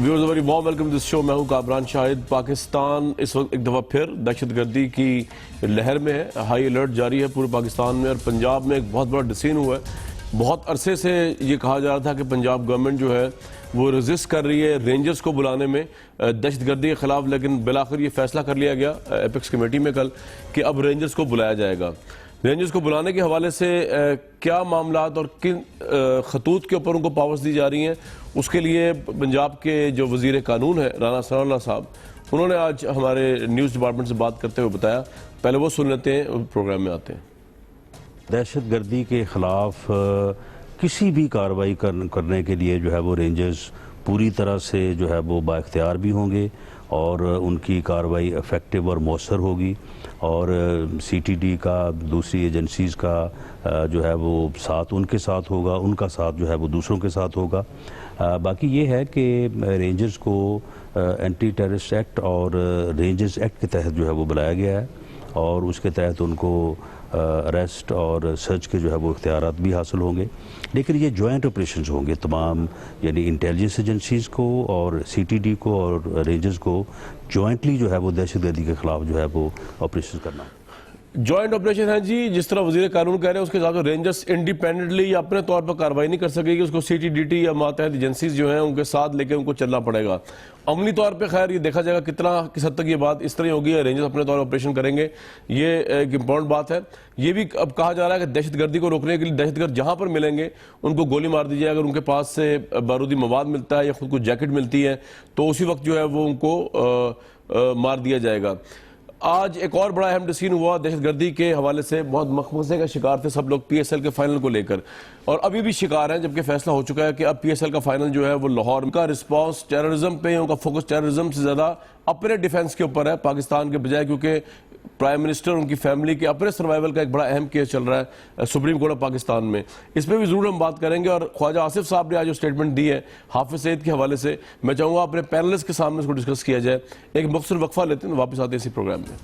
Viewers very warm welcome to this show. میں ہوں کامران شاہد. پاکستان اس وقت ایک دفعہ پھر دہشت گردی کی لہر میں ہے. ہائی الرٹ جاری ہے پورے پاکستان میں, اور پنجاب میں ایک بہت بڑا ڈسین ہوا ہے. بہت عرصے سے یہ کہا جا رہا تھا کہ پنجاب گورنمنٹ جو ہے وہ ریزسٹ کر رہی ہے رینجرز کو بلانے میں دہشت گردی کے خلاف, لیکن بالآخر یہ فیصلہ کر لیا گیا ایپیکس کمیٹی میں کل کہ اب رینجرز کو بلایا جائے گا. رینجرز کو بلانے کے حوالے سے کیا معاملات اور کن خطوط کے اوپر ان کو پاورز دی جا رہی ہیں, اس کے لیے پنجاب کے جو وزیر قانون ہے رانا ثناءاللہ صاحب, انہوں نے آج ہمارے نیوز ڈپارٹمنٹ سے بات کرتے ہوئے بتایا. پہلے وہ سن لیتے ہیں, پروگرام میں آتے ہیں. دہشت گردی کے خلاف کسی بھی کارروائی کرنے کے لیے جو ہے وہ رینجرز پوری طرح سے جو ہے وہ با اختیار بھی ہوں گے, اور ان کی کارروائی افیکٹو اور مؤثر ہوگی, اور سی ٹی ڈی کا دوسری ایجنسیز کا جو ہے وہ ساتھ ان کے ساتھ ہوگا, ان کا ساتھ جو ہے وہ دوسروں کے ساتھ ہوگا. باقی یہ ہے کہ رینجرز کو اینٹی ٹیررسٹ ایکٹ اور رینجرز ایکٹ کے تحت جو ہے وہ بلایا گیا ہے, اور اس کے تحت ان کو اریسٹ اور سرچ کے جو ہے وہ اختیارات بھی حاصل ہوں گے. لیکن یہ جوائنٹ آپریشنز ہوں گے تمام, یعنی انٹیلیجنس ایجنسیز کو اور سی ٹی ڈی کو اور رینجرز کو جوائنٹلی جو ہے وہ دہشت گردی کے خلاف جو ہے وہ آپریشن کرنا. جوائنٹ آپریشن ہے جی, جس طرح وزیر قانون کہہ رہے ہیں اس کے ساتھ رینجرز انڈیپینڈنٹلی یا اپنے طور پر کارروائی نہیں کر سکے گی, اس کو سی ٹی ڈی ٹی یا ماتحت ایجنسیز جو ہیں ان کے ساتھ لے کے ان کو چلنا پڑے گا. عملی طور پہ خیر یہ دیکھا جائے گا کتنا کس حد تک یہ بات اس طرح ہوگی, رینجرز اپنے طور پر آپریشن کریں گے, یہ ایک امپورٹنٹ بات ہے. یہ بھی اب کہا جا رہا ہے کہ دہشت گردی کو روکنے کے لیے دہشت گرد جہاں پر ملیں گے ان کو گولی مار دی جائے. اگر ان کے پاس سے بارودی مواد ملتا ہے یا خود کو جیکٹ ملتی ہے تو اسی وقت جو ہے وہ ان کو مار دیا جائے گا. آج ایک اور بڑا اہم ڈسین ہوا دہشت گردی کے حوالے سے. بہت مخمصے کا شکار تھے سب لوگ پی ایس ایل کے فائنل کو لے کر, اور ابھی بھی شکار ہیں, جبکہ فیصلہ ہو چکا ہے کہ اب پی ایس ایل کا فائنل جو ہے وہ لاہور. ان کا رسپانس ٹیررزم پہ, ان کا فوکس ٹیررزم سے زیادہ اپنے ڈیفنس کے اوپر ہے پاکستان کے بجائے, کیونکہ پرائم منسٹر ان کی فیملی کے اپنے سروائیول کا ایک بڑا اہم کیس چل رہا ہے سپریم کورٹ آف پاکستان میں. اس پہ بھی ضرور ہم بات کریں گے. اور خواجہ آصف صاحب نے آج جو اسٹیٹمنٹ دی ہے حافظ سعید کے حوالے سے, میں چاہوں گا اپنے پینلسٹ کے سامنے اس کو ڈسکس کیا جائے. ایک مختصر وقفہ لیتے ہیں, واپس آتے ہیں اسی پروگرام میں.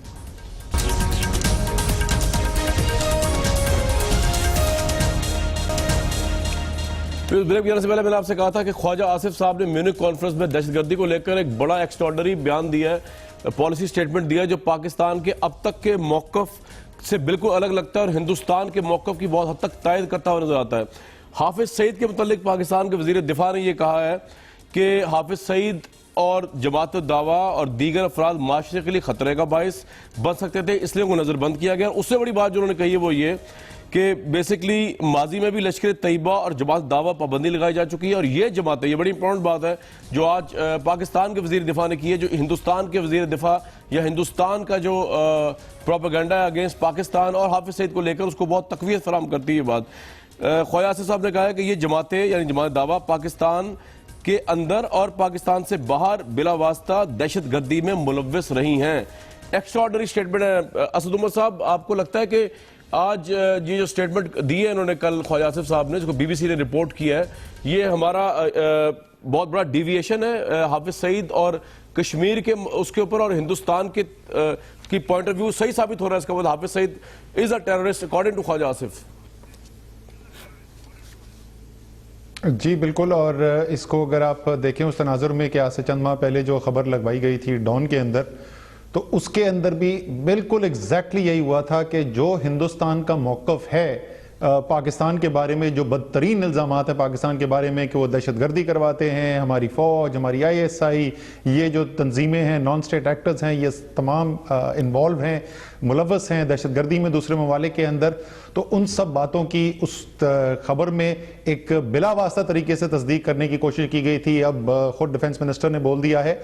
بریک جانے سے پہلے میں نے آپ سے کہا تھا کہ خواجہ آصف صاحب نے میونک کانفرنس میں دہشت گردی کو لے کر ایک بڑا ایکسٹراڈنری بیان دیا ہے, پالیسی سٹیٹمنٹ دیا ہے جو پاکستان کے اب تک کے موقف سے بالکل الگ لگتا ہے اور ہندوستان کے موقف کی بہت حد تک تائید کرتا ہوا نظر آتا ہے. حافظ سعید کے متعلق پاکستان کے وزیر دفاع نے یہ کہا ہے کہ حافظ سعید اور جماعت الدعویٰ اور دیگر افراد معاشرے کے لیے خطرے کا باعث بن سکتے تھے, اس لیے ان کو نظر بند کیا گیا. اس سے بڑی بات جو انہوں نے کہی ہے وہ یہ کہ بیسکلی ماضی میں بھی لشکر طیبہ اور جماعت دعویٰ پابندی لگائی جا چکی ہے, اور یہ جماعتیں, یہ بڑی امپورٹنٹ بات ہے جو آج پاکستان کے وزیر دفاع نے کی ہے, جو ہندوستان کے وزیر دفاع یا ہندوستان کا جو پروپیگنڈا ہے اگینسٹ پاکستان اور حافظ سعید کو لے کر اس کو بہت تقویت فراہم کرتی ہے. یہ بات خواجہ آصف صاحب نے کہا ہے کہ یہ جماعتیں یعنی جماعت دعویٰ پاکستان کے اندر اور پاکستان سے باہر بلا واسطہ دہشت گردی میں ملوث رہی ہیں. ایکسٹراڈنری اسٹیٹمنٹ ہے. اسد عمر صاحب, آپ کو لگتا ہے کہ آج یہ جو اسٹیٹمنٹ دی ہے انہوں نے کل خواجہ آصف صاحب نے, جس کو بی بی سی نے رپورٹ کیا ہے, یہ ہمارا بہت بڑا ڈیویشن ہے حافظ سعید اور کشمیر کے اس کے اوپر اور ہندوستان کی پوائنٹ آف ویو صحیح ثابت ہو رہا ہے؟ اس کا مطلب حافظ سعید از اے ٹیررسٹ اکارڈنگ ٹو خواجہ آصف. جی بالکل, اور اس کو اگر آپ دیکھیں اس تناظر میں کہ آج سے چند ماہ پہلے جو خبر لگوائی گئی تھی ڈان کے اندر, تو اس کے اندر بھی بالکل ایگزیکٹلی یہی ہوا تھا کہ جو ہندوستان کا موقف ہے پاکستان کے بارے میں, جو بدترین الزامات ہیں پاکستان کے بارے میں کہ وہ دہشت گردی کرواتے ہیں, ہماری فوج, ہماری آئی ایس آئی, یہ جو تنظیمیں ہیں نان اسٹیٹ ایکٹرز ہیں, یہ تمام انوالو ہیں, ملوث ہیں دہشت گردی میں دوسرے ممالک کے اندر, تو ان سب باتوں کی اس خبر میں ایک بلا واسطہ طریقے سے تصدیق کرنے کی کوشش کی گئی تھی. اب خود ڈیفنس منسٹر نے بول دیا ہے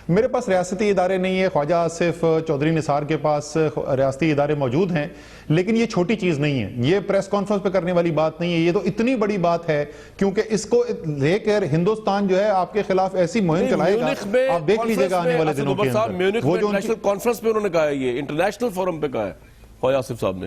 میرے پاس ریاستی ادارے نہیں ہے, خواجہ آصف چودھری نثار کے پاس ریاستی ادارے موجود ہیں, لیکن یہ چھوٹی چیز نہیں ہے, یہ پریس کانفرنس پہ کرنے والی بات نہیں ہے, یہ تو اتنی بڑی بات ہے کیونکہ اس کو لے کر ہندوستان جو ہے آپ کے خلاف ایسی مہم چلائے گا, آپ دیکھ لیجئے گا آنے والے دنوں کے اندر. وہ جو انٹرنیشنل کانفرنس پہ انہوں نے کہا ہے, یہ انٹرنیشنل فورم پہ کہا ہے خواجہ آصف صاحب نے.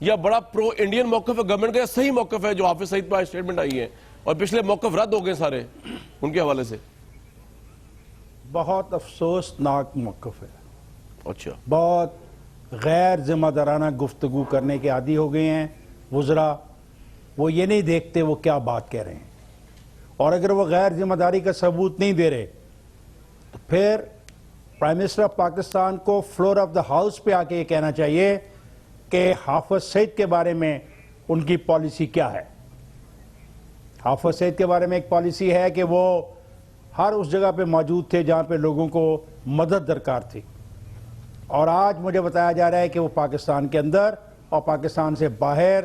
یا بڑا پرو انڈین موقف ہے گورنمنٹ کا، یا صحیح موقف ہے جو حافظ سعید پر اسٹیٹمنٹ آئی ہے اور پچھلے موقف رد ہو گئے سارے ان کے حوالے سے؟ بہت افسوسناک موقف ہے. اچھا، بہت غیر ذمہ دارانہ گفتگو کرنے کے عادی ہو گئے ہیں وزراء. وہ یہ نہیں دیکھتے وہ کیا بات کہہ رہے ہیں، اور اگر وہ غیر ذمہ داری کا ثبوت نہیں دے رہے تو پھر پرائم منسٹر آف پاکستان کو فلور آف دا ہاؤس پہ آ کے یہ کہنا چاہیے کہ حافظ سعید کے بارے میں ان کی پالیسی کیا ہے. حافظ سعید کے بارے میں ایک پالیسی ہے کہ وہ ہر اس جگہ پہ موجود تھے جہاں پہ لوگوں کو مدد درکار تھی، اور آج مجھے بتایا جا رہا ہے کہ وہ پاکستان کے اندر اور پاکستان سے باہر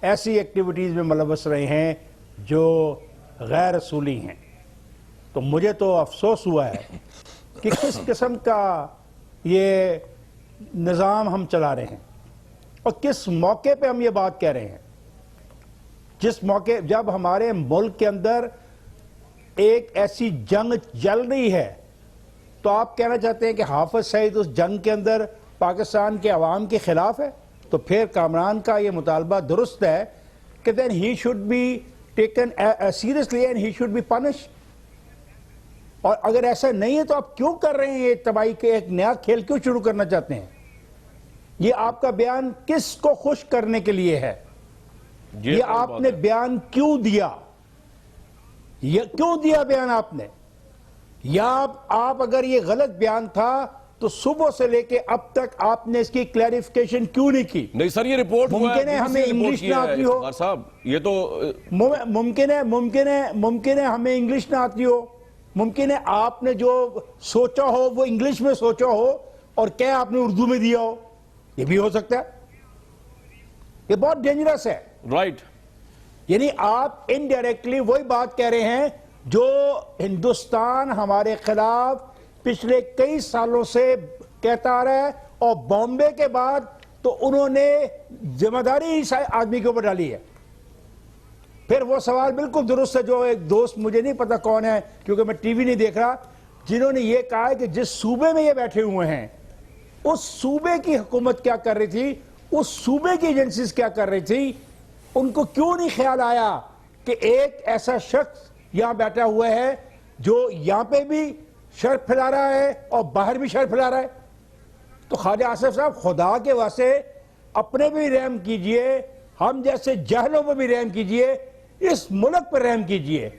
ایسی ایکٹیویٹیز میں ملوث رہے ہیں جو غیر اصولی ہیں. تو مجھے تو افسوس ہوا ہے کہ کس قسم کا یہ نظام ہم چلا رہے ہیں اور کس موقع پہ ہم یہ بات کہہ رہے ہیں. جس موقع جب ہمارے ملک کے اندر ایک ایسی جنگ چل رہی ہے تو آپ کہنا چاہتے ہیں کہ حافظ سعید اس جنگ کے اندر پاکستان کے عوام کے خلاف ہے. تو پھر کامران کا یہ مطالبہ درست ہے کہ then he should be taken seriously and he should be punished. اور اگر ایسا نہیں ہے تو آپ کیوں کر رہے ہیں یہ تباہی کے ایک نیا کھیل کیوں شروع کرنا چاہتے ہیں؟ یہ آپ کا بیان کس کو خوش کرنے کے لیے ہے؟ یہ آپ نے بیان کیوں دیا؟ یہ کیوں دیا بیان آپ نے؟ یا آپ اگر یہ غلط بیان تھا تو صبح سے لے کے اب تک آپ نے اس کی کلیریفیکیشن کیوں نہیں کی؟ نہیں سر، یہ رپورٹ ممکن ہے ہمیں انگلش نہ آتی ہو صاحب، یہ تو ممکن ہے ہمیں انگلش نہ آتی ہو، ممکن ہے آپ نے جو سوچا ہو وہ انگلش میں سوچا ہو اور کیا آپ نے اردو میں دیا ہو، یہ بھی ہو سکتا ہے. یہ بہت ڈینجرس ہے. رائٹ، یعنی آپ انڈائریکٹلی وہی بات کہہ رہے ہیں جو ہندوستان ہمارے خلاف پچھلے کئی سالوں سے کہتا آ رہا ہے، اور بامبے کے بعد تو انہوں نے ذمہ داری اس آدمی کے اوپر ڈالی ہے. پھر وہ سوال بالکل درست ہے جو ایک دوست، مجھے نہیں پتا کون ہے کیونکہ میں ٹی وی نہیں دیکھ رہا، جنہوں نے یہ کہا ہے کہ جس صوبے میں یہ بیٹھے ہوئے ہیں اس صوبے کی حکومت کیا کر رہی تھی، اس صوبے کی ایجنسیز کیا کر رہی تھی. ان کو کیوں نہیں خیال آیا کہ ایک ایسا شخص یہاں بیٹھا ہوا ہے جو یہاں پہ بھی شر پھیلا رہا ہے اور باہر بھی شر پھیلا رہا ہے. تو خواجہ آصف صاحب خدا کے واسطے اپنے بھی رحم کیجئے، ہم جیسے جہلوں پہ بھی رحم کیجئے، اس ملک پر رحم کیجئے.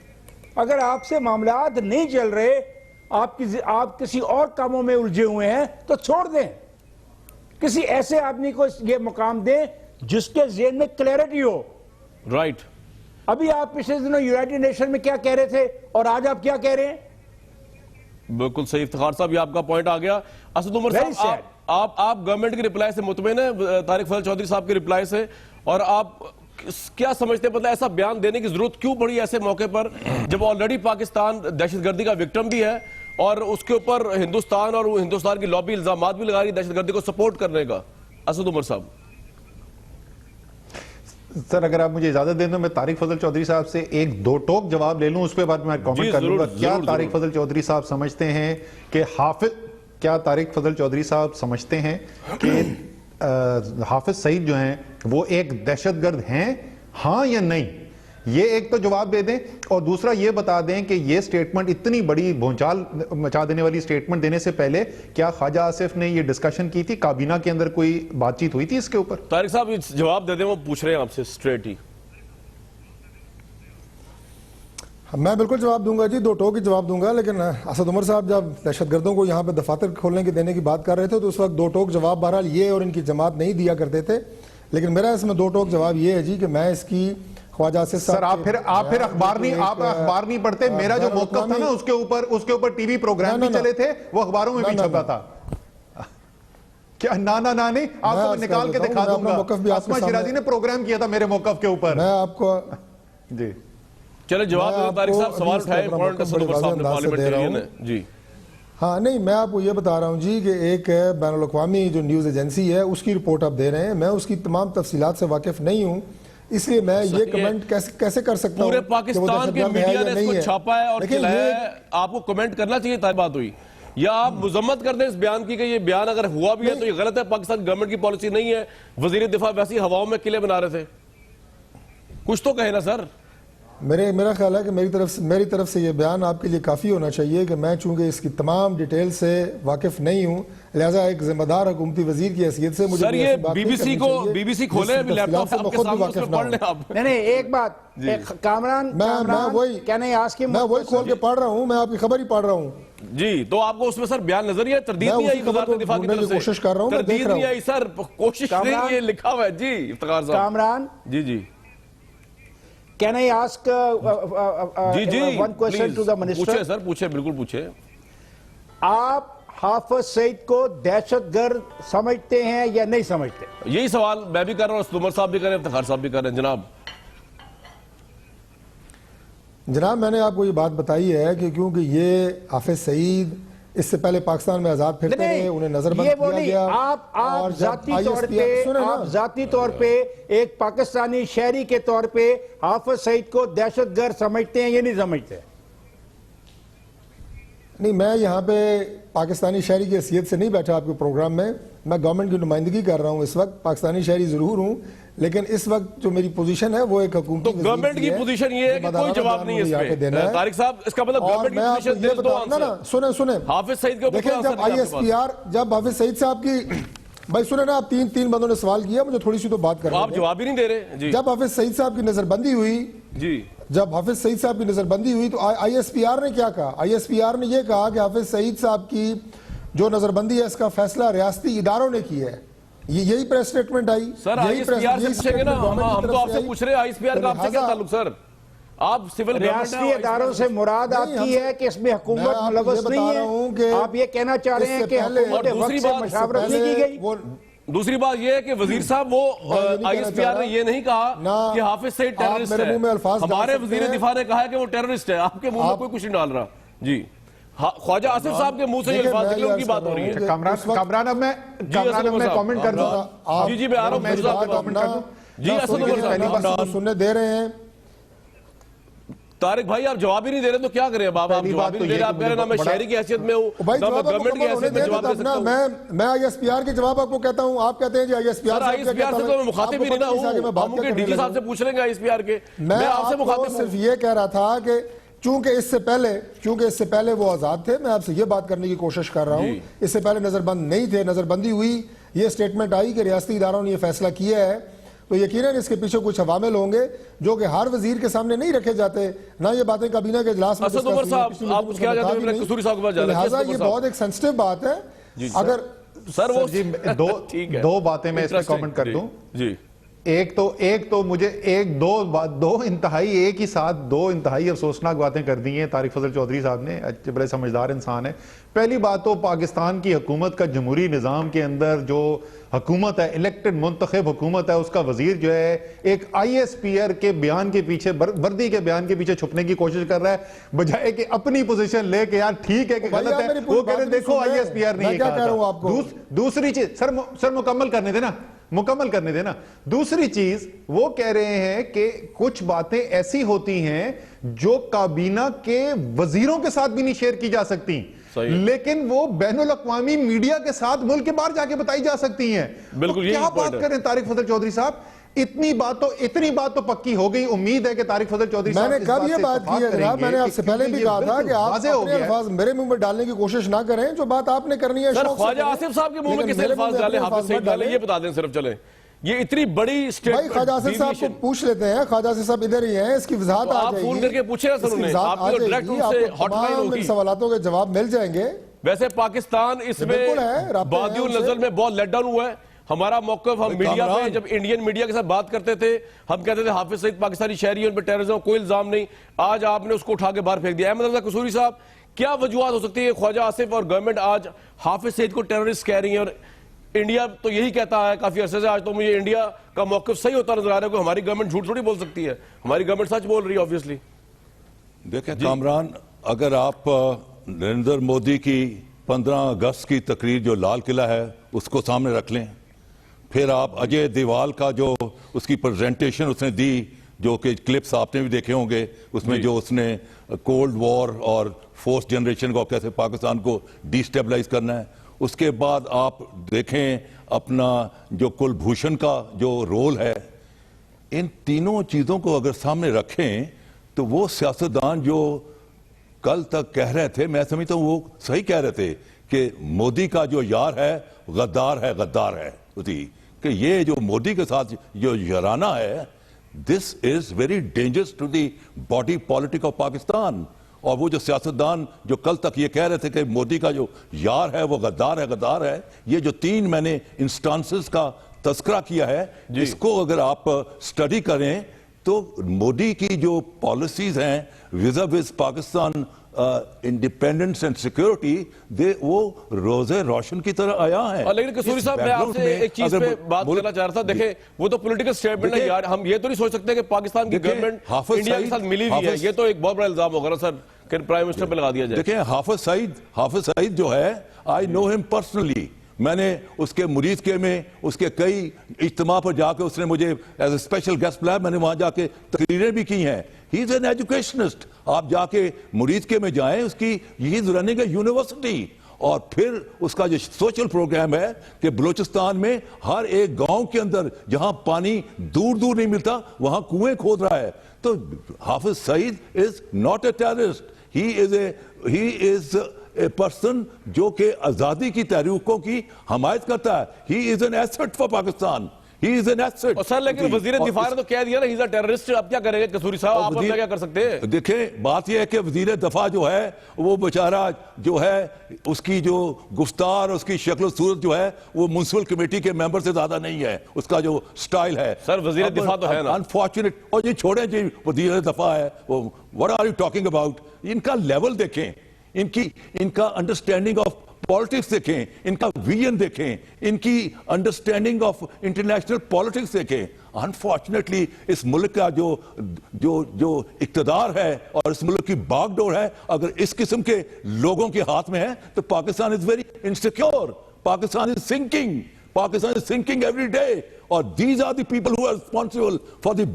اگر آپ سے معاملات نہیں چل رہے، آپ کسی اور کاموں میں الجھے ہوئے ہیں تو چھوڑ دیں. کسی ایسے آدمی کو یہ مقام دیں جس کے ذہن میں کلیئرٹی ہو. رائٹ. ابھی آپ پچھلے دنوں یونائٹڈ نیشن میں کیا کہہ رہے تھے اور آج آپ کیا کہہ رہے ہیں؟ بالکل صحیح افتخار صاحب، یہ آپ کا پوائنٹ آ گیا. اسد عمر صاحب، آپ گورنمنٹ کی رپلائی سے مطمئن ہیں، طارق فضل چودھری صاحب کی رپلائی سے؟ اور آپ کیا سمجھتے ہیں، ایسا بیان دینے کی ضرورت کیوں پڑی ایسے موقع پر جب آلریڈی پاکستان دہشت گردی کا وکٹم بھی ہے اور اس کے اوپر ہندوستان اور ہندوستان کی لابی الزامات بھی لگا رہی دہشت گردی کو سپورٹ کرنے کا؟ اسد عمر صاحب. سر اگر آپ مجھے اجازت دیں تو میں طارق فضل چودھری صاحب سے ایک دو ٹوک جواب لے لوں، اس پہ بعد میں کامنٹ کر لوں گا. کیا طارق فضل چودھری صاحب سمجھتے ہیں کہ طارق فضل چودھری صاحب سمجھتے ہیں کہ حافظ سعید جو ہیں وہ ایک دہشت گرد ہیں، ہاں یا نہیں؟ یہ ایک تو جواب دے دیں، اور دوسرا یہ بتا دیں کہ یہ سٹیٹمنٹ اتنی بڑی بھونچال مچا دینے والی سٹیٹمنٹ دینے سے پہلے کیا خواجہ آصف نے یہ ڈسکشن کی تھی، کابینہ کے اندر کوئی بات چیت ہوئی تھی اس کے اوپر؟ طارق صاحب جواب دے دیں، وہ پوچھ رہے ہیں آپ سے سٹریٹ ہی. میں بالکل جواب دوں گا جی، دو ٹوک ہی جواب دوں گا. لیکن اسد عمر صاحب جب دہشت گردوں کو یہاں پہ دفاتر کھولنے کی دینے کی بات کر رہے تھے تو اس وقت دو ٹوک جواب بہرحال یہ اور ان کی جماعت نہیں دیا کرتے تھے. لیکن میرا اس میں دو ٹوک جواب یہ ہے جی کہ میں اس کی خواجہ آصف صاحب، سر آپ پھر اخبار نہیں پڑھتے. میرا جو موقف تھا نا اس کے اوپر ٹی وی پروگرام بھی چلے تھے، وہ اخباروں میں بھی چھپا تھا. کیا نا نہیں، آپ کو میں نکال کے دکھا دوں گا. اسما شیرازی نے پروگرام کیا تھا میرے موقف کے اوپر. میں آپ کو جی چلے جواب دیں طارق صاحب، سوال اٹھائے امپورٹنٹ اسد عمر صاحب نے پارلیمنٹیرین ہے. جی ہاں نہیں، میں آپ کو یہ بتا رہا ہوں جی کہ ایک بین الاقوامی جو نیوز ایجنسی ہے اس کی رپورٹ آپ دے رہے ہیں. میں اس کی تمام تفصیلات سے واقف نہیں ہوں، اس لیے میں یہ کمنٹ کیسے کر سکتا ہوں؟ پورے پاکستان کے میڈیا نے اس کو چھاپا ہے اور کھلایا ہے، آپ کو کمنٹ کرنا چاہیے. بات ہوئی یا آپ مذمت کر دیں اس بیان کی کہ یہ بیان اگر ہوا بھی ہے تو یہ غلط ہے, پاکستان گورنمنٹ کی پالیسی نہیں ہے, وزیر دفاع ویسی ہواؤں میں قلعے بنا رہے تھے, کچھ تو کہے نا سر. میرا خیال ہے کہ میری طرف سے یہ بیان آپ کے لیے کافی ہونا چاہیے کہ میں چونکہ اس کی تمام ڈیٹیل سے واقف نہیں ہوں, لہٰذا ایک ذمہ دار حکومتی وزیر کی حیثیت سے مجھے سر یہ بی بی سی کھولے لیپ ٹاپ آپ کے سامنے اس میں پڑھ لیں آپ. نہیں ایک بات, کامران میں وہی کھول کے پڑھ رہا ہوں, میں آپ کی خبر ہی پڑھ رہا ہوں جی. تو آپ کو اس میں سر بیان نظر ہی ہے, تردید نہیں آئی وزارت دفاع کی طرف سے؟ کوشش کر رہا ہوں, تردید نہیں آئی سر, کوشش نہیں, یہ لکھا ہوا ہے جی افتخار صاحب. کامران جی Can I ask one question to the minister? پوچھے سر, پوچھے, بالکل پوچھے. آپ حافظ سعید کو دہشت گرد سمجھتے ہیں یا نہیں سمجھتے؟ یہی سوال میں بھی کر رہا ہوں, عمر صاحب بھی کر رہے ہیں, افتخار صاحب بھی کر رہے ہیں. جناب میں نے آپ کو یہ بات بتائی ہے کہ کیونکہ یہ حافظ سعید اس سے پہلے پاکستان میں آزاد پھرتے رہے, انہیں نظر بند کیا گیا. آپ ذاتی طور پہ ایک پاکستانی شہری کے طور پہ حافظ سعید کو دہشت گرد سمجھتے ہیں یا نہیں سمجھتے؟ نہیں, میں یہاں پہ پاکستانی شہری کی حیثیت سے نہیں بیٹھا آپ کے پروگرام میں گورنمنٹ کی نمائندگی کر رہا ہوں اس وقت. پاکستانی شہری ضرور ہوں, لیکن اس وقت جو میری پوزیشن ہے وہ ایک حکومتی تو گورنمنٹ کی پوزیشن یہ ہے کہ کوئی جواب نہیں ہے اس پہ. طارق صاحب اس کا مطلب گورنمنٹ کی پوزیشن دے دو آنسر. سنیں حافظ سعید کے اوپر دیکھیں, جب حافظ سعید صاحب کی بھائی سنیں نا, آپ تین بندوں نے سوال کیا, مجھے تھوڑی سی تو بات کریں. آپ جواب ہی نہیں دے رہے. جب حافظ سعید صاحب کی نظر بندی ہوئی تو آئی ایس پی آر نے کیا کہا؟ آئی ایس پی آر نے یہ کہا کہ حافظ سعید صاحب کی جو نظر بندی ہے اس کا فیصلہ ریاستی اداروں نے کیا ہے. یہی press statement I. Sir I S P R سے پوچھیں گے نا, ہم تو آپ سے پوچھ رہے ہیں آئی ایس پی آر کا آپ سے کیا تعلق سر؟ آپ سول ریاستی اداروں سے مراد آپ کی ہے کہ اس میں حکومت ملوث نہیں ہے؟ آپ یہ کہنا چاہ رہے ہیں کہ حکومت وقت سے مشاورت نہیں کی گئی؟ دوسری بات یہ ہے کہ وزیر صاحب وہ آئی ایس پی آر نے یہ نہیں کہا کہ حافظ سعید ٹیررسٹ ہے. ہمارے وزیر دفاع نے کہا ہے کہ وہ ٹیررسٹ ہے. آپ کے منہ میں کوئی کچھ نہیں ڈال رہا. جی خواجہ آصف صاحب کے منہ سے یہ الفاظ نکلے, ان کی بات ہو رہی ہے. کامران اب میں کامنٹ کر دوں. جی میں آ رہا ہوں. جی اسد عمر صاحب سننے دے رہے ہیں. طارق بھائی آپ جواب ہی نہیں دے رہے تو کیا کریں اب؟ آپ جواب ہی نہیں دے رہے. آپ کہہ رہے ہیں نا میں شہری کی حیثیت میں ہوں, نہ میں گورنمنٹ کی حیثیت میں جواب دے سکتا ہوں. میں آئی ایس پی آر کے جواب آپ کو کہتا ہوں, آپ کہتے ہیں جی آئی ایس پی آر سے تو میں مخاطب ہی نہیں ہوں. ہم ان کے ڈی جی صاحب سے پوچھ رہے ہیں آئی ایس پی آر کے. میں آپ سے مخاطب صرف یہ کہہ رہا تھا کہ چونکہ اس سے پہلے وہ آزاد تھے, میں آپ سے یہ بات کرنے کی کوشش کر رہا ہوں. اس سے پہلے نظر بند نہیں تھے, نظر بندی ہوئی, یہ سٹیٹمنٹ آئی کہ ریاستی اداروں نے یہ فیصلہ کیا ہے, تو یقیناً اس کے پیچھے کچھ عوامل ہوں گے جو کہ ہر وزیر کے سامنے نہیں رکھے جاتے, نہ یہ باتیں کابینہ کے اجلاس میں اسد عمر صاحب آپ کیا جاتے ہیں, قصوری صاحب کے پاس جانا ہے. لہٰذا یہ بہت ایک سینسٹیو بات ہے. اگر سر وہ دو باتیں میں اس پہ کامنٹ کر دوں. جی ایک تو مجھے دو انتہائی افسوسناک باتیں کر دی ہیں طارق فضل چودھری صاحب نے. بڑے سمجھدار انسان ہے. پہلی بات تو پاکستان کی حکومت کا جمہوری نظام کے اندر جو حکومت ہے, الیکٹڈ منتخب حکومت ہے, اس کا وزیر جو ہے ایک آئی ایس پی آر کے بیان کے پیچھے, وردی کے بیان کے پیچھے چھپنے کی کوشش کر رہا ہے, بجائے کہ اپنی پوزیشن لے کے یار ٹھیک ہے کہ غلط ہے, وہ کہہ رہے دیکھو آئی ایس پی آر نے یہ کہا تھا. دوسری چیز سر مکمل کرنے دینا. دوسری چیز وہ کہہ رہے ہیں کہ کچھ باتیں ایسی ہوتی ہیں جو کابینہ کے وزیروں کے ساتھ بھی نہیں شیئر کی جا سکتی, لیکن وہ بین الاقوامی میڈیا کے ساتھ ملک کے باہر جا کے بتائی جا سکتی ہیں. بالکل کیا بات کریں طارق فضل چودھری صاحب, اتنی بات تو پکی ہو گئی. امید ہے کہ طارق فضل چودھری صاحب میں نے کب یہ بات کی ہے جناب, میں نے آپ سے پہلے بھی کہا تھا کہ آپ اپنے الفاظ میرے منہ میں ڈالنے کی کوشش نہ کریں, جو بات آپ نے کرنی ہے. سر خواجہ آصف صاحب کے منہ میں کس الفاظ ڈالیں, حافظ سعید ڈالیں, یہ بتا دیں صرف. چلیں یہ اتنی بڑی بھائی خواجہ آصف صاحب کو پوچھ لیتے ہیں, خواجہ آصف صاحب ادھر ہی ہیں, اس کی وضاحت آ جائے گی. آپ فون کر کے پوچھیں نا سر انہیں, آپ کو ڈائریکٹ ان سے ہاٹ لائن ہوگی, سوالاتوں کے جواب مل جائیں گے. ویسے پاکستان اس میں بادی النظر میں بہت لیٹ ڈاؤن ہوا ہے. ہمارا موقف, ہم میڈیا میں جب انڈین میڈیا کے ساتھ بات کرتے تھے, ہم کہتے تھے حافظ سعید پاکستانی شہری, ان پہ ٹیررزم کوئی الزام نہیں. آج آپ نے اس کو اٹھا کے باہر پھینک دیا. احمد رضا قصوری صاحب, کیا وجوہات ہو سکتی ہے خواجہ آصف اور گورنمنٹ آج حافظ سعید کو ٹیررسٹ کہہ رہی ہیں, اور انڈیا تو یہی کہتا ہے کافی عرصے سے. آج تو مجھے انڈیا کا موقف صحیح ہوتا نظر آ رہا ہے, کہ ہماری گورنمنٹ جھوٹ تھوڑی بول سکتی ہے, ہماری گورنمنٹ سچ بول رہی ہے obviously. دیکھیں کامران, اگر آپ نریندر مودی کی 15 اگست کی تقریر جو لال قلعہ ہے اس کو سامنے رکھ لیں, پھر آپ اجے دیوال کا جو اس کی پریزنٹیشن اس نے دی جو کہ کلپس آپ نے بھی دیکھے ہوں گے اس میں جو اس نے کولڈ وار اور فورس جنریشن کو کیسے پاکستان کو ڈی سٹیبلائز کرنا ہے. اس کے بعد آپ دیکھیں اپنا جو کلبھوشن کا جو رول ہے, ان تینوں چیزوں کو اگر سامنے رکھیں تو وہ سیاستدان جو کل تک کہہ رہے تھے, میں سمجھتا ہوں وہ صحیح کہہ رہے تھے کہ مودی کا جو یار ہے غدار ہے کہ یہ جو مودی کے ساتھ جو یارانہ ہے, this is very dangerous to the body politic of Pakistan. اور وہ جو سیاستدان جو کل تک یہ کہہ رہے تھے کہ مودی کا جو یار ہے وہ غدار ہے, یہ جو تین میں نے انسٹانسز کا تذکرہ کیا ہے, اس کو اگر آپ سٹڈی کریں تو مودی کی جو پالیسیز ہیں وز پاکستان انڈیپینڈنس اینڈ سیکورٹی وہ روزے روشن کی طرح آیا ہے. لیکن قصوری صاحب میں آپ سے ایک چیز پہ بات کرنا چاہ رہا تھا. دیکھیں وہ تو پولیٹیکل سٹیٹمنٹ ہے یار, ہم یہ تو نہیں سوچ سکتے کہ پاکستان کی گورنمنٹ انڈیا کے ساتھ ملی ہوئی ہے, یہ تو ایک بہت بڑا الزام ہوگا نا سر کہ پرائم منسٹر پہ لگا دیا جائے. دیکھیں حافظ سعید جو ہے, آئی نو ہم پرسنلی, میں نے اس کے مریض میں اس کے کئی اجتماع پر جا کے اس نے مجھے ایز اے اسپیشل گیسٹ بلایا, میں نے وہاں جا کے تقریریں بھی کی ہیں. ہی از این ایجوکیشنسٹ. آپ جا کے مریض میں جائیں, اس کی ہی از رننگ اے یونیورسٹی. اور پھر اس کا جو سوشل پروگرام ہے کہ بلوچستان میں ہر ایک گاؤں کے اندر جہاں پانی دور نہیں ملتا وہاں کنویں کھود رہا ہے. تو Hafiz Saeed is not a terrorist, he is a person جو کہ آزادی کی تحریکوں کی حمایت کرتا ہے. He is an asset for Pakistan. He is an asset. اور سر لیکن وزیر دفاع نے تو کہہ دیا نا ہی از اے ٹیررسٹ. اب کیا کریں گے قصوری صاحب, آپ اپنا کیا کر سکتے ہیں؟ دیکھیں بات یہ ہے کہ وزیر دفاع جو ہے وہ بیچارہ جو ہے اس کی جو گفتار اس کی شکل و صورت جو ہے وہ میونسپل کمیٹی کے ممبر سے زیادہ نہیں ہے, اس کا جو سٹائل ہے. سر وزیر دفاع تو ہے نا. انفارچونیٹ. اور یہ چھوڑیں جی وزیر دفاع ہے, what are you talking about. ان کا لیول دیکھیں, ان کا انڈرسٹینڈنگ آف پالیٹکس دیکھیں, ان کا ویژن دیکھیں, ان کی انڈرسٹینڈنگ آف انٹرنیشنل پالیٹکس دیکھیں. انفارچونیٹلی اس ملک کا جو اقتدار ہے اور اس ملک کی باغ ڈور ہے اگر اس قسم کے لوگوں کے ہاتھ میں ہے تو Pakistan is very insecure. Pakistan is sinking every day. Or these are the people who are responsible for the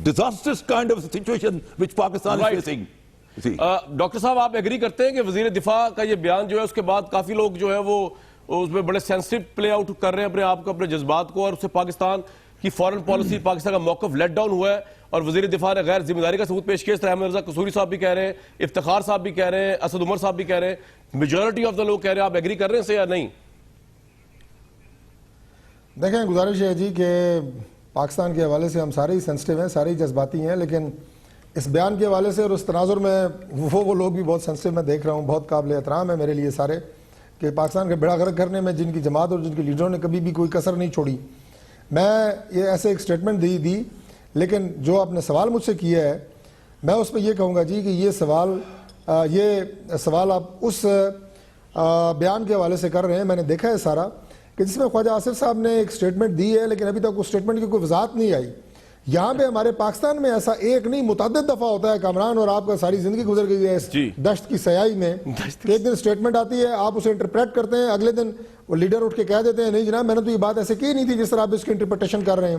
disastrous kind of situation which Pakistan is facing. Doctor صاحب آپ ایگری کرتے ہیں کہ وزیر دفاع کا یہ بیان جو ہے اس کے بعد کافی لوگ جو ہے وہ اس میں بڑے سینسٹیو پلے آؤٹ کر رہے ہیں اپنے آپ کو, اپنے جذبات کو, اور اس سے پاکستان کی فورن پالیسی, پاکستان کا موقف لیٹ ڈاؤن ہوا ہے اور وزیر دفاع نے غیر ذمہ داری کا ثبوت پیش کیا. اس طرح احمد رضا قصوری صاحب بھی کہہ رہے ہیں, افتخار صاحب بھی کہہ رہے ہیں, اسد عمر صاحب بھی کہہ رہے ہیں, میجورٹی آف دا لوگ کہہ رہے ہیں. آپ ایگری کر رہے ہیں اسے یا نہیں؟ دیکھیں گزارش ہے جی کہ پاکستان کے حوالے سے ہم سارے ہی سینسٹیو ہیں, سارے ہی جذباتی ہیں, لیکن اس بیان کے حوالے سے اور اس تناظر میں وہ لوگ بھی بہت سینسٹیو میں دیکھ رہا ہوں. بہت قابل احترام ہے میرے لیے سارے کہ پاکستان کا بیڑا غرق کرنے میں جن کی جماعت اور جن کے لیڈروں نے کبھی بھی کوئی کسر نہیں چھوڑی. میں یہ ایسے ایک سٹیٹمنٹ دی, لیکن جو آپ نے سوال مجھ سے کیا ہے میں اس پہ یہ کہوں گا جی کہ یہ سوال آپ اس بیان کے حوالے سے کر رہے ہیں. میں نے دیکھا ہے سارا کہ جس میں خواجہ آصف صاحب نے ایک سٹیٹمنٹ دی ہے لیکن ابھی تک اس سٹیٹمنٹ کی کوئی وضاحت نہیں آئی. یہاں پہ ہمارے پاکستان میں ایسا ایک نہیں متعدد دفعہ ہوتا ہے کامران, اور آپ کا ساری زندگی گزر گئی ہے اس دشت کی سیاہی میں. ایک دن سٹیٹمنٹ آتی ہے, آپ اسے انٹرپریٹ کرتے ہیں, اگلے دن وہ لیڈر اٹھ کے کہہ دیتے ہیں نہیں جناب میں نے تو یہ بات ایسے کی نہیں تھی جس طرح آپ اس کی انٹرپریٹیشن کر رہے ہیں.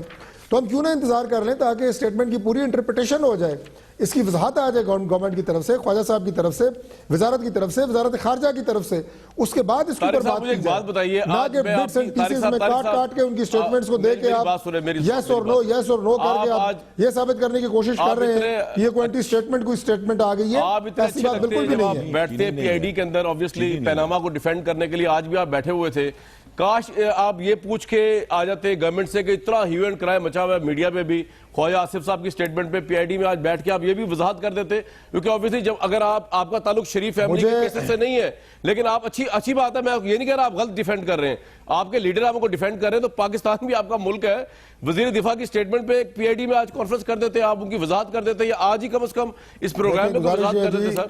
تو ہم کیوں نہ انتظار کر لیں تاکہ اسٹیٹمنٹ کی پوری انٹرپریٹیشن ہو جائے, اس کی وضاحت آ جائے گورنمنٹ کی طرف سے, خواجہ صاحب کی طرف سے, وزارت کی طرف سے, وزارت خارجہ کی طرف سے, اس کے بعد اس کے اوپر بات کی جائے. نہ کہ بٹس اینڈ پیسز میں کاٹ کے ان کی اسٹیٹمنٹس کو دے کے آپ یس اور نو کر کے آپ یہ ثابت کرنے کی کوشش کر رہے ہیں یہ کوئی اینٹی اسٹیٹمنٹ کوئی اسٹیٹمنٹ آ گئی ہے. ایسی بات بالکل بھی نہیں ہے. بیٹھتے پی آئی ڈی کے اندر obviously پیناما کو ڈیفینڈ کرنے کے لیے آج بھی آپ بیٹھے ہوئے تھے, کاش آپ یہ پوچھ کے آ جاتے گورنمنٹ سے کہ اتنا ہیو اینڈ کرائے مچا ہوا ہے میڈیا پہ بھی, خواجہ آصف صاحب کی سٹیٹمنٹ پہ پی آئی ڈی میں آج بیٹھ کے آپ یہ بھی وضاحت کر دیتے, کیونکہ obviously جب اگر آپ کا تعلق شریف فیملی کے کیسز سے نہیں ہے, لیکن آپ اچھی بات ہے, میں یہ نہیں کہہ رہا آپ غلط ڈیفینڈ کر رہے ہیں, آپ کے لیڈر آپ کو ڈیفینڈ کر رہے ہیں, تو پاکستان بھی آپ کا ملک ہے. وزیر دفاع کی سٹیٹمنٹ پہ ایک پی آئی ڈی میں آج کانفرنس کر دیتے, آپ ان کی وضاحت کر دیتے, یا آج ہی کم از کم اس پروگرام پہ وضاحت کر دیتے. سر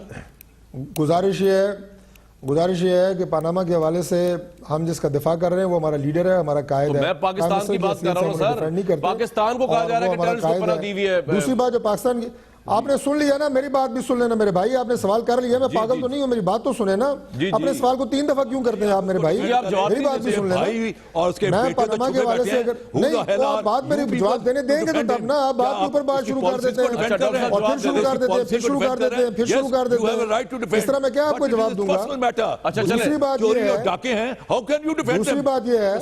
گزارش یہ ہے کہ پاناما کے حوالے سے ہم جس کا دفاع کر رہے ہیں وہ ہمارا لیڈر ہے, ہمارا قائد ہے. میں پاکستان کی بات کر رہا ہوں سر, پاکستان کو کہا جا رہا ہے کہ ٹیررسٹ کو پناہ دی ہوئی ہے. دوسری بات جو پاکستان کی آپ نے سن لیا نا, میری بات بھی سن لینا میرے بھائی, آپ نے سوال کر لیا, میں پاگل تو نہیں ہوں, میری بات تو سنیں نا. اپنے سوال کو 3 دفعہ کیوں کرتے ہیں آپ میرے بھائی, میری بات بھی سن لینا. اور اس کے میں بیٹے تو پاناما کے چھپے حوالے بیٹھے سے ہیں. اگر نہیں تو آپ بات میرے جواب دینے دیں گے تو تب نا, آپ بات کے اوپر بات شروع کر دیتے ہیں اور پھر شروع کر دیتے ہیں, پھر شروع کر دیتے ہیں, پھر شروع کر دیتے ہیں. اس طرح میں کیا آپ کو جواب دوں گا. دوسری بات یہ ہے, دوسری بات یہ ہے,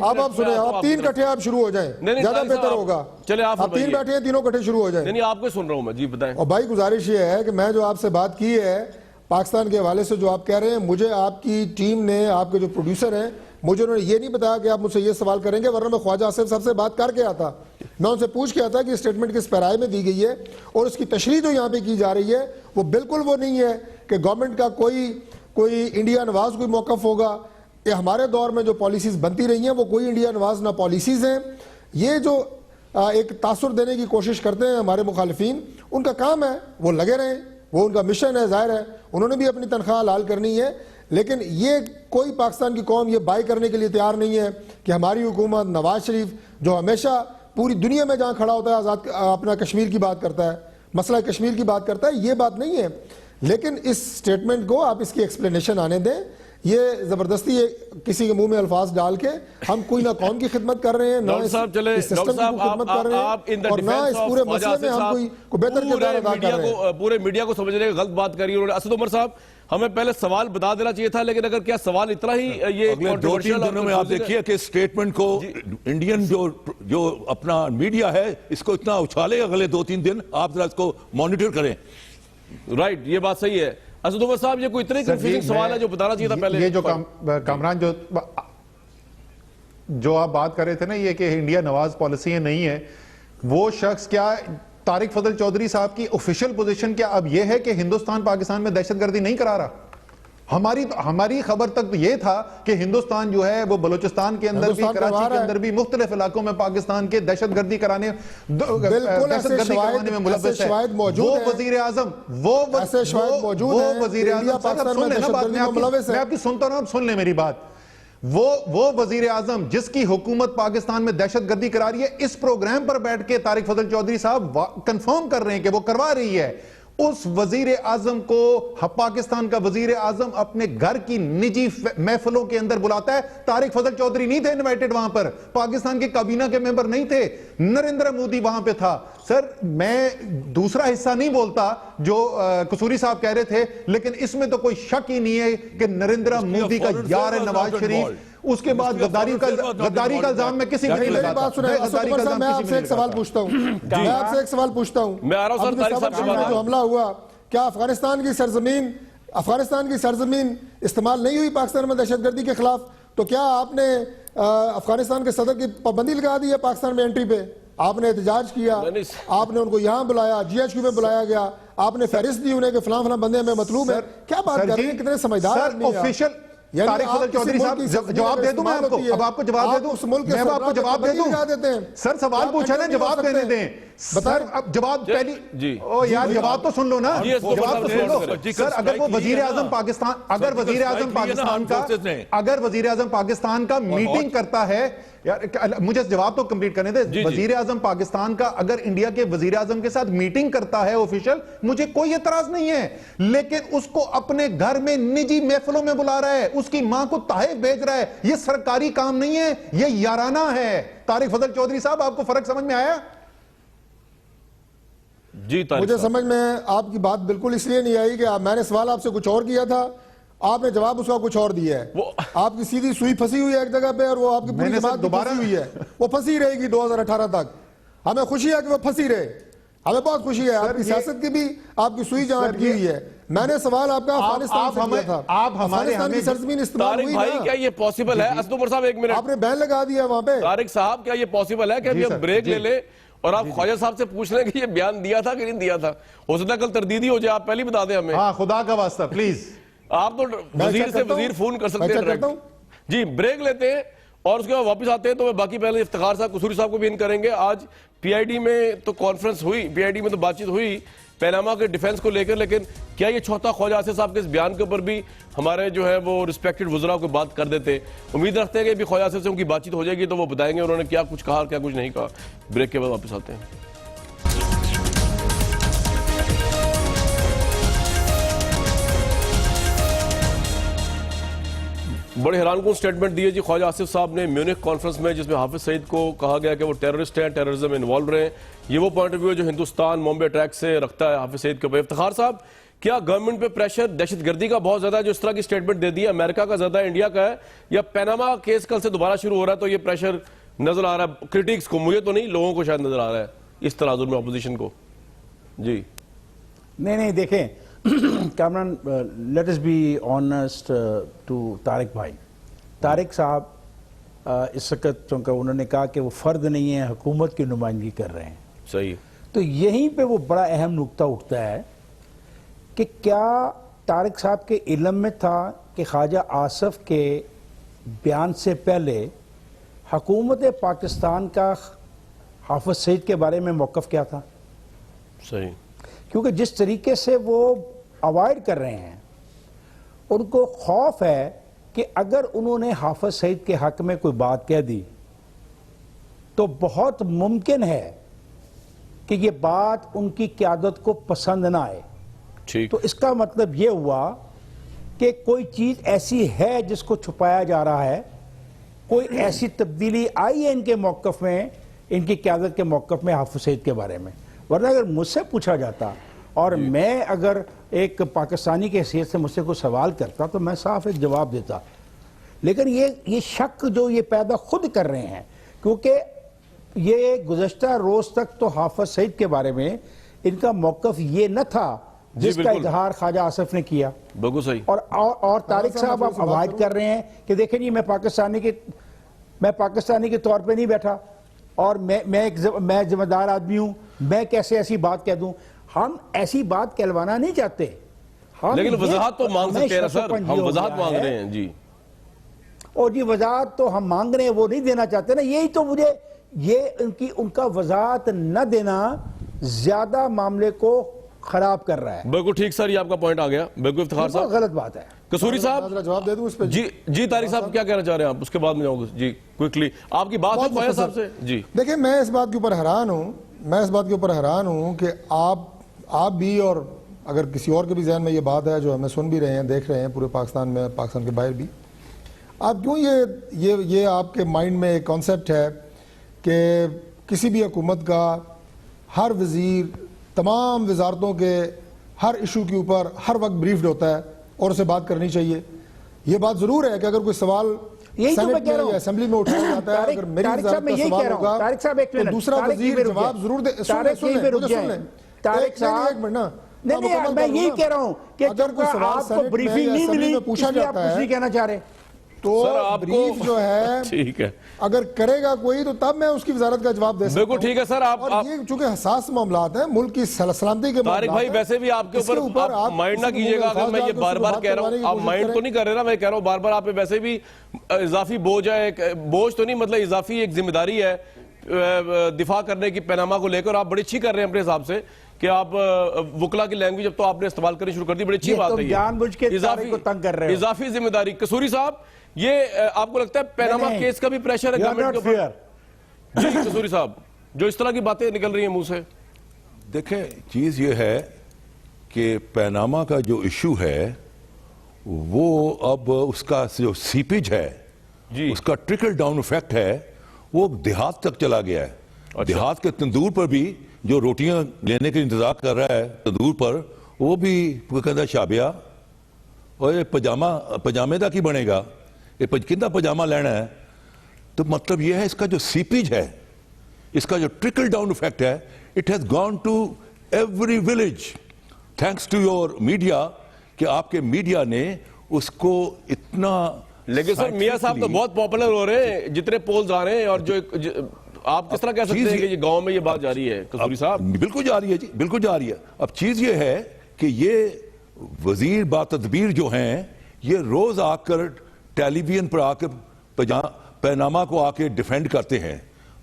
اب آپ سنیں, آپ 3 کٹھے آپ شروع ہو جائیں, زیادہ بہتر ہوگا. آپ 3 بیٹھے ہیں, تینوں کٹھے شروع ہو جائیں. نہیں آپ کو سن رہا ہوں میں, جی بتائیں. اور بھائی گزارش یہ ہے کہ میں جو آپ سے بات کی ہے پاکستان کے حوالے سے جو آپ کہہ رہے ہیں, مجھے آپ کی ٹیم نے, آپ کے جو پروڈیوسر ہیں, مجھے انہوں نے یہ نہیں بتایا کہ آپ مجھ سے یہ سوال کریں گے, ورنہ میں خواجہ آصف صاحب سے بات کر کے آتا, میں ان سے پوچھ کے آتا کہ اسٹیٹمنٹ کس پیرائے میں دی گئی ہے اور اس کی تشریح جو یہاں پہ کی جا رہی ہے وہ بالکل وہ نہیں ہے کہ گورنمنٹ کا کوئی انڈیا نواز کوئی موقف ہوگا. یہ ہمارے دور میں جو پالیسیز بنتی رہی ہیں وہ کوئی انڈیا نواز نہ پالیسیز ہیں. یہ جو ایک تاثر دینے کی کوشش کرتے ہیں ہمارے مخالفین, ان کا کام ہے, وہ لگے رہیں, وہ ان کا مشن ہے, ظاہر ہے انہوں نے بھی اپنی تنخواہ حلال کرنی ہے, لیکن یہ کوئی پاکستان کی قوم یہ بائی کرنے کے لیے تیار نہیں ہے کہ ہماری حکومت, نواز شریف جو ہمیشہ پوری دنیا میں جہاں کھڑا ہوتا ہے آزاد اپنا کشمیر کی بات کرتا ہے, مسئلہ کشمیر کی بات کرتا ہے, یہ بات نہیں ہے. لیکن اس سٹیٹمنٹ کو آپ اس کی ایکسپلینیشن آنے دیں. یہ زبردستی کسی کے منہ میں الفاظ ڈال کے ہم کوئی نہ قوم کی خدمت کر رہے ہیں, نہ اس سسٹم کی خدمت کر رہے ہیں, اور نہ اس پورے مسئلے میں ہم کوئی بہتر کردار ادا کر رہے ہیں. پورے میڈیا کو سمجھنے کی غلط بات کری انہوں نے. اسد عمر صاحب, ہمیں پہلے سوال بتا دینا چاہیے تھا, لیکن اگر کیا سوال اتنا ہی یہ اگلے 2-3 دنوں میں آپ دیکھیے کہ سٹیٹمنٹ کو انڈین جو اپنا میڈیا ہے اس کو اتنا اچھالے اگلے 2-3 دن, آپ ذرا اس کو مانیٹر کریں. رائٹ, یہ بات صحیح ہے. اسد عمر صاحب, یہ کوئی اتنے کنفیوزنگ سوال ہے جو بتانا چاہیے تھا پہلے. یہ جو کامران جو آپ بات کر رہے تھے نا, یہ کہ انڈیا نواز پالیسی نہیں ہے, وہ شخص کیا طارق فضل چودھری صاحب کی آفیشیل پوزیشن کیا اب یہ ہے کہ ہندوستان پاکستان میں دہشت گردی نہیں کرا رہا؟ ہماری خبر تک یہ تھا کہ ہندوستان جو ہے وہ بلوچستان کے اندر بھی, کراچی کے اندر بھی, مختلف علاقوں میں پاکستان کے دہشت گردی کرانے, دہشت گردی کروانے میں ملوث ہے. وہ وزیر اعظم, وہ وزیر اعظم, میں آپ کی سنتا ہوں, آپ سن لیں میری بات. وہ وزیر اعظم جس کی حکومت پاکستان میں دہشت گردی کرا رہی ہے, اس پروگرام پر بیٹھ کے طارق فضل چودھری صاحب کنفرم کر رہے ہیں کہ وہ کروا رہی ہے. اس وزیر اعظم کو پاکستان کا وزیر اعظم اپنے گھر کی نجی محفلوں کے اندر بلاتا ہے. طارق فضل چودھری نہیں تھے انوائٹڈ وہاں پر, پاکستان کے کابینہ کے ممبر نہیں تھے, نریندر مودی وہاں پہ تھا. سر میں دوسرا حصہ نہیں بولتا جو قصوری صاحب کہہ رہے تھے, لیکن اس میں تو کوئی شک ہی نہیں ہے کہ نریندر مودی کا یار ہے نواز شریف. اس کے بعد غداری کا الزام میں کسی نہیں لگاتا. میں آپ سے ایک سوال پوچھتا ہوں, میں آپ سے ایک سوال پوچھتا ہوں. میں آ رہا ہوں سر, جو حملہ ہوا, کیا افغانستان کی سرزمین استعمال نہیں ہوئی پاکستان میں دہشت گردی کے خلاف؟ تو کیا آپ نے افغانستان کے صدر کی پابندی لگا دی ہے پاکستان میں انٹری پہ؟ آپ نے احتجاج کیا, آپ نے ان کو یہاں بلایا, GHQ میں بلایا گیا, آپ نے فہرست دی انہیں کہ فلاں فلاں بندے ہمیں مطلوب ہیں. کیا بات کر رہے ہیں, کتنے سمجھدار آدمی ہیں. طارق فضل چودھری صاحب, جواب دے دوں میں آپ کو, اب آپ کو جواب دے دوں, میں آپ کو جواب دے دوں. سر سوال پوچھا نا, جواب دینے دیں. سر اب جواب پہلی, او یار جواب تو سن لو نا, جواب تو سن لو. سر اگر وہ وزیر اعظم پاکستان, اگر وزیر اعظم پاکستان کا میٹنگ کرتا ہے, مجھے جواب تو کمپلیٹ کرنے دے. وزیر اعظم پاکستان کا اگر انڈیا کے وزیر اعظم کے ساتھ میٹنگ کرتا ہے آفیشل, مجھے کوئی اعتراض نہیں ہے, لیکن اس کو اپنے گھر میں نجی محفلوں میں بلا رہا ہے, اس کی ماں کو تحائف بھیج رہا ہے. یہ سرکاری کام نہیں ہے, یہ یارانہ ہے. طارق فضل چودھری صاحب, آپ کو فرق سمجھ میں آیا؟ جی مجھے سمجھ میں آپ کی بات بالکل اس لیے نہیں آئی کہ میں نے سوال آپ سے کچھ اور کیا تھا, آپ نے جواب اس کا کچھ اور دیا ہے. آپ کی سیدھی سوئی پھنسی ہوئی ہے ایک جگہ پہ, اور وہ آپ کی پوری جماعت پھنسی ہوئی ہے, وہ پھنسی رہے گی 2018 تک. ہمیں خوشی ہے کہ وہ پھنسی رہے, ہمیں بہت خوشی ہے. آپ کی سیاست کی بھی آپ کی سوئی جہاں اٹکی ہوئی ہے. میں نے سوال آپ کا افغانستان سے کیا تھا, افغانستان کی سرزمین استعمال ہوئی بھائی, کیا یہ پاسبل ہے؟ اسد عمر صاحب ایک منٹ, آپ نے بین لگا دیا وہاں پہ. طارق صاحب, کیا یہ پاسبل ہے کہ ابھی ہم بریک لے لیں اور آپ خواجہ صاحب سے پوچھ لیں کہ یہ بیان دیا تھا کہ نہیں دیا تھا؟ ہو سکتا ہے کل تردیدی ہو جائے, آپ پہلے بتا دیں ہمیں. ہاں خدا کا واسطہ پلیز, آپ تو وزیر سے وزیر فون کر سکتے ہیں. جی بریک لیتے ہیں اور اس کے بعد واپس آتے ہیں. تو میں باقی پہلے افتخار صاحب, قصوری صاحب کو بھی ان کریں گے. آج PID میں تو کانفرنس ہوئی, PID میں تو بات چیت ہوئی پیناما کے ڈیفنس کو لے کر, لیکن کیا یہ چوتھا خواجہ آصف صاحب کے اس بیان کے اوپر بھی ہمارے جو ہے وہ ریسپیکٹڈ وزراء کو بات کر دیتے؟ امید رکھتے ہیں کہ بھی خواجہ آصف سے ان کی بات چیت ہو جائے گی تو وہ بتائیں گے انہوں نے کیا کچھ کہا, کیا کچھ نہیں کہا. بریک کے بعد واپس آتے ہیں. بڑے حیران کن سٹیٹمنٹ دیے جی خواجہ آصف صاحب نے میونک کانفرنس میں، جس میں حافظ سعید کو کہا گیا کہ وہ ٹیررسٹ ہیں، ٹیررزم میں انوالو رہے ہیں. یہ وہ پوائنٹ آف ویو جو ہندوستان مومبے اٹیک سے رکھتا ہے حافظ سعید کے اوپر. افتخار صاحب، کیا گورنمنٹ پہ پریشر دہشت گردی کا بہت زیادہ ہے جو اس طرح کی سٹیٹمنٹ دے دی ہے؟ امریکہ کا زیادہ ہے، انڈیا کا ہے، یا پیناما کیس کل سے دوبارہ شروع ہو رہا ہے تو یہ پریشر نظر آ رہا ہے کرٹیکس کو؟ مجھے تو نہیں، لوگوں کو شاید نظر آ رہا ہے اس تناظر میں اپوزیشن کو. جی نہیں دیکھیں Kamran, let us be honest to Tariq بھائی. طارق صاحب اس وقت چونکہ انہوں نے کہا کہ وہ فرد نہیں ہے، حکومت کی نمائندگی کر رہے ہیں. صحیح. تو یہیں پہ وہ بڑا اہم نقطہ اٹھتا ہے کہ کیا طارق صاحب کے علم میں تھا کہ خواجہ آصف کے بیان سے پہلے حکومت پاکستان کا حافظ سعید کے بارے میں موقف کیا تھا؟ صحیح. کیونکہ جس طریقے سے وہ اوائڈ کر رہے ہیں، ان کو خوف ہے کہ اگر انہوں نے حافظ سعید کے حق میں کوئی بات کہہ دی تو بہت ممکن ہے کہ یہ بات ان کی قیادت کو پسند نہ آئے. ٹھیک. تو اس کا مطلب یہ ہوا کہ کوئی چیز ایسی ہے جس کو چھپایا جا رہا ہے، کوئی ایسی تبدیلی آئی ہے ان کے موقف میں، ان کی قیادت کے موقف میں حافظ سعید کے بارے میں. ورنہ اگر مجھ سے پوچھا جاتا اور میں اگر ایک پاکستانی کی حیثیت سے مجھ سے کوئی سوال کرتا تو میں صاف ایک جواب دیتا. لیکن یہ شک جو یہ پیدا خود کر رہے ہیں، کیونکہ یہ گزشتہ روز تک تو حافظ سعید کے بارے میں ان کا موقف یہ نہ تھا جس کا اظہار خواجہ آصف نے کیا. بالکل صحیح. اور طارق صاحب آپ اوائڈ کر رہے ہیں کہ دیکھیں جی میں پاکستانی کے طور پہ نہیں بیٹھا اور میں ذمہ دار آدمی ہوں، میں کیسے ایسی بات کہہ دوں. ہم ایسی بات کہلوانا نہیں چاہتے، لیکن وضاحت تو مانگ سکتے ہیں سر، ہم وضاحت مانگ رہے ہیں. جی اور جی وضاحت تو ہم مانگ رہے ہیں، وہ نہیں دینا چاہتے نا. یہی تو مجھے ان کا وضاحت نہ دینا زیادہ معاملے کو خراب کر رہا ہے. بالکل ٹھیک سر، یہ آپ کا پوائنٹ آ گیا. بالکل افتخار صاحب. غلط بات ہے. قصوری صاحب جواب دے دوں اس پہ. جی طارق صاحب کیا کہنا چاہ رہے ہیں آپ؟ اس کے بعد میں جاؤں گا. جی کوئکلی آپ کی بات ہے خواجہ صاحب سے. جی دیکھیں میں اس بات کے اوپر حیران ہوں کہ آپ بھی، اور اگر کسی اور کے بھی ذہن میں یہ بات ہے جو ہمیں سن بھی رہے ہیں، دیکھ رہے ہیں پورے پاکستان میں، پاکستان کے باہر بھی، آپ کیوں یہ آپ کے مائنڈ میں ایک کانسیپٹ ہے کہ کسی بھی حکومت کا ہر وزیر تمام وزارتوں کے ہر ایشو کے اوپر ہر وقت بریفڈ ہوتا ہے اور اسے بات کرنی چاہیے؟ یہ بات ضرور ہے کہ اگر کوئی سوال سینٹ میں یا اسمبلی میں اٹھایا جاتا ہے، اگر میری وزارت کا سوال ہوگا تو دوسرا وزیر جواب ضرور دے. طارق صاحب میں یہی کہہ رہا ہوں کہ آپ کو بریفنگ نہیں ملی پوچھا اس لیے آپ جاتا کچھ نہیں کہنا چاہ رہے. تو بریف جو ہے ٹھیک ہے، اگر کرے گا کوئی تو تب میں اس کی وزارت کا جواب دے سکتا ہوں. بالکل ٹھیک ہے سر. اور یہ چونکہ حساس معاملات ہیں، ملک کی سلامتی کے طارق بھائی ویسے بھی آپ کے اوپر آپ مائنڈ نہ کیجئے گا اگر میں یہ بار بار کہہ رہا ہوں. آپ مائنڈ تو نہیں کر رہے نا، میں کہہ رہا ہوں بار بار آپ پہ ویسے بھی اضافی بوجھ ہے، بوجھ تو نہیں مطلب اضافی ایک ذمہ داری ہے دفاع کرنے کی پیناما کو لے کر. آپ بڑی اچھی کر رہے ہیں اپنے حساب سے کہ آپ وکلا کی لینگویج اب تو آپ نے استعمال کرنی شروع کر دی، بڑی اچھی بات ہے. جان بوجھ کے طارق کو تنگ کر رہے ہو. اضافی ذمہ داری. قصوری صاحب یہ آپ کو لگتا ہے پیناما کیس کا بھی پریشر ہے گورنمنٹ کے اوپر؟ جی قصوری صاحب، جو اس طرح کی باتیں نکل رہی ہیں منہ سے. دیکھیں چیز یہ ہے کہ پیناما کا جو ایشو ہے وہ اب اس کا جو سیپیج ہے، اس کا ٹرکل ڈاؤن ایفیکٹ ہے، وہ دیہات تک چلا گیا ہے. دیہات کے تندور پر بھی جو روٹیاں لینے کے انتظار کر رہا ہے تندور پر، وہ بھی کہتا ہے شابیہ اور یہ پجامے دا کی بنے گا، یہ کتنا پجامہ لینا ہے. تو مطلب یہ ہے اس کا جو سیپیج ہے، اس کا جو ٹرکل ڈاؤن ایفیکٹ ہے، it has gone to every village thanks to your media, کہ آپ کے میڈیا نے اس کو اتنا. لیکن سر میاں صاحب تو بہت پاپولر ہو رہے ہیں جتنے پولز آ رہے ہیں، اور جو آپ کس طرح کہہ سکتے ہیں کہ یہ گاؤں میں یہ بات جاری ہے قصوری صاحب؟ بالکل جاری ہے جی، بالکل جاری ہے. اب چیز یہ ہے کہ یہ وزیر با تدبیر جو ہیں یہ روز آ کر ٹیلی ویژن پر آ کے پیناما کو آ کے ڈیفینڈ کرتے ہیں.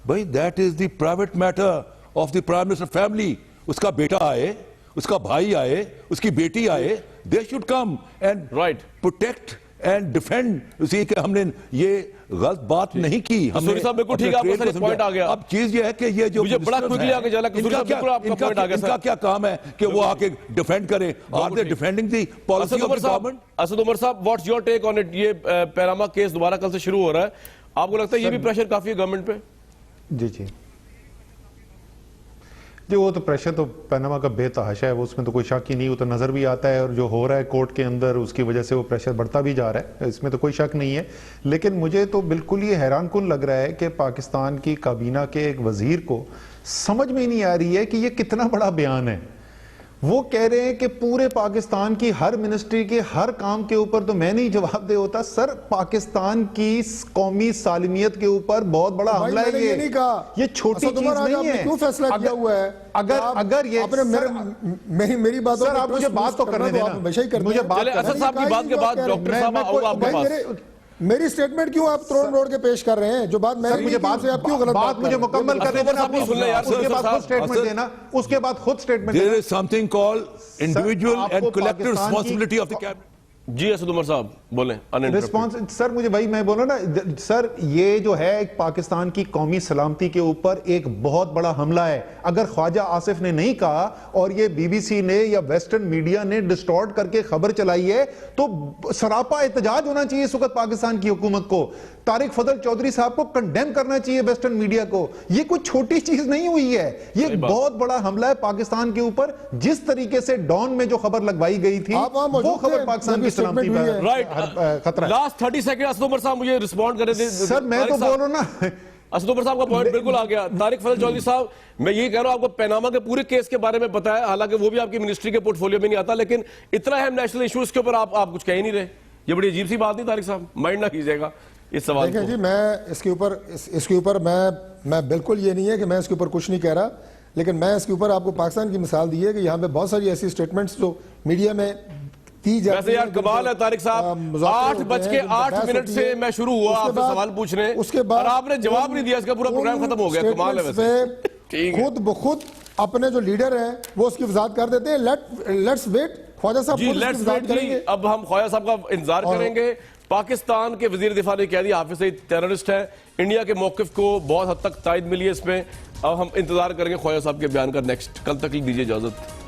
بھائی that is the private matter of the prime minister family. اس کا بیٹا آئے، اس کا بھائی آئے، اس کی بیٹی آئے، they should come and protect and defend see کہ ہم نے یہ غلط بات نہیں کی. ہم سوری صاحب بالکل ٹھیک ہے, آپ کا سر پوائنٹ آ گیا. اب چیز یہ ہے کہ یہ جو مجھے بڑا کوئکلی آ کے چلا کہ سوری صاحب بالکل آپ کا پوائنٹ آ گیا. ان کا کیا کام ہے کہ وہ آ کے ڈیفینڈ کریں؟ Are they defending the policy of the government? Asad Umar صاحب what's your take on it? یہ پیراما کیس دوبارہ کل سے شروع ہو رہا ہے, آپ کو لگتا ہے یہ بھی پریشر کافی ہے گورنمنٹ پہ؟ جی وہ تو پریشر تو پیناما کا بے تحاشا ہے, وہ اس میں تو کوئی شک ہی نہیں, وہ تو نظر بھی آتا ہے, اور جو ہو رہا ہے کورٹ کے اندر اس کی وجہ سے وہ پریشر بڑھتا بھی جا رہا ہے, اس میں تو کوئی شک نہیں ہے. لیکن مجھے تو بالکل یہ حیران کن لگ رہا ہے کہ پاکستان کی کابینہ کے ایک وزیر کو سمجھ میں ہی نہیں آ رہی ہے کہ یہ کتنا بڑا بیان ہے. وہ کہہ رہے ہیں کہ پورے پاکستان کی ہر منسٹری کے ہر کام کے اوپر تو میں نہیں جواب دہ ہوتا. سر پاکستان کی قومی سالمیت کے اوپر بہت بڑا حملہ ہے یہ چھوٹی چیز نہیں ہے. کیوں فیصلہ کیا ہوا ہے؟ اگر یہ میری بات سر آپ مجھے بات تو کرنے دینا, مجھے بات اسد صاحب کی بات کے بعد ڈاکٹر صاحب آؤں گا آپ کے پاس. میری سٹیٹمنٹ کیوں آپ تروڑ روڑ کے پیش کر رہے ہیں؟ جو بات میں مجھے بات مجھے مکمل کرنے دینا, اس کے بعد خود سٹیٹمنٹ دینا, اس کے بعد خود سٹیٹمنٹ دینا. There is something called individual and collective responsibility of the cabinet. جی اسد عمر صاحب بولیں. سر مجھے بھائی میں بولوں نا سر, یہ جو ہے ایک پاکستان کی قومی سلامتی کے اوپر ایک بہت بڑا حملہ ہے. اگر خواجہ آصف نے نہیں کہا اور یہ بی بی سی نے یا ویسٹرن میڈیا نے ڈسٹورٹ کر کے خبر چلائی ہے تو سراپا احتجاج ہونا چاہیے اس وقت پاکستان کی حکومت کو. طارق فضل چودھری صاحب کو کنڈیم کرنا چاہیے ویسٹرن میڈیا کو. یہ کوئی چھوٹی چیز نہیں ہوئی ہے, یہ بہت بڑا حملہ ہے پاکستان کے اوپر. جس طریقے سے ڈان میں جو خبر لگوائی گئی تھی وہ خبر پاکستان کی سلامتی پر خطرہ ہے. لاسٹ 30 سیکنڈ اسد عمر صاحب مجھے رسپونڈ کرنے دیں. سر میں تو بول رہا ہوں نا, اسد عمر صاحب کا پوائنٹ بالکل آ گیا. طارق فضل چودھری صاحب میں یہی کہہ رہا ہوں, آپ کو پیناما کے پورے کیس کے بارے میں پتا ہے, حالانکہ وہ بھی آپ کی منسٹری کے پورٹ فولیو میں نہیں آتا, لیکن اتنا اہم نیشنل ایشوز کے اوپر آپ کچھ کہہ ہی نہیں رہے. یہ بڑی عجیب سی بات نہیں طارق صاحب, مائنڈ نہ کیجیے گا اس سوال کو. دیکھیں جی, میں اس کے اوپر میں بالکل یہ نہیں ہے کہ میں اس کے اوپر کچھ نہیں کہہ رہا, لیکن میں اس کے اوپر آپ کو پاکستان کی مثال دی ہے کہ یہاں پہ بہت ساری ایسی سٹیٹمنٹس جو میڈیا میں ویسے یار کمال ہے طارق صاحب, 8:08 سے میں شروع ہوا آپ سے سوال پوچھنے اور آپ نے جواب نہیں دیا, اس کا پورا پروگرام ختم ہو گیا. کمال ہے ویسے, خود بخود اپنے جو لیڈر ہیں وہ اس کی وضاحت کر دیتے ہیں. لیٹس ویٹ, خواجہ صاحب جی لیٹس ویٹ جی. اب ہم خواجہ صاحب کا انتظار کریں گے. پاکستان کے وزیر دفاع نے کہہ دیا حافظ سعید ٹیررسٹ ہے. انڈیا کے موقف کو بہت حد تک تائید ملی ہے اس میں. اب ہم انتظار کریں گے خواجہ صاحب کے بیان کا نیکسٹ. کل تک دیجیے اجازت.